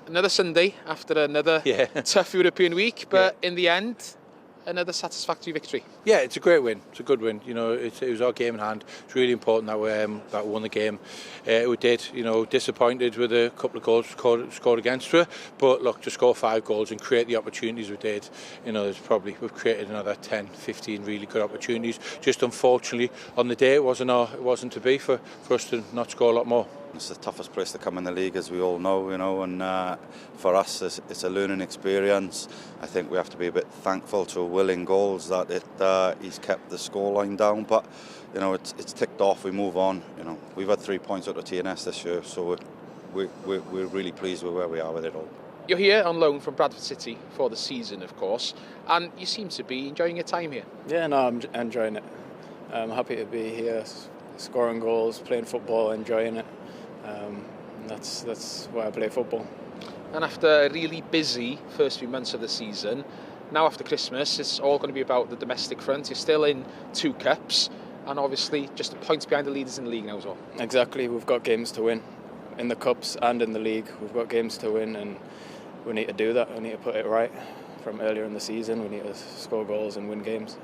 Another Sunday after another tough European week, but in the end, another satisfactory victory. Yeah, it's a great win. It's a good win. You know, it was our game in hand. It's really important that we won the game. We did, disappointed with a couple of goals scored against her. But look, to score 5 goals and create the opportunities we did, we've created another 10, 15 really good opportunities. Just unfortunately, on the day it wasn't to be for us to not score a lot more. It's the toughest place to come in the league, as we all know, and for us it's a learning experience. I think we have to be a bit thankful to Willing goals that he's kept the scoreline down, but it's ticked off. We move on. We've had 3 points out of TNS this year, so we're really pleased with where we are with it all. You're here on loan from Bradford City for the season, of course, and you seem to be enjoying your time here. Yeah, no, I'm enjoying it. I'm happy to be here, scoring goals, playing football, enjoying it. That's why I play football. And after a really busy first few months of the season, now after Christmas, it's all going to be about the domestic front. You're still in 2 cups, and obviously just a point behind the leaders in the league now as well. Exactly, we've got games to win in the cups and in the league. We've got games to win, and we need to do that. We need to put it right from earlier in the season. We need to score goals and win games.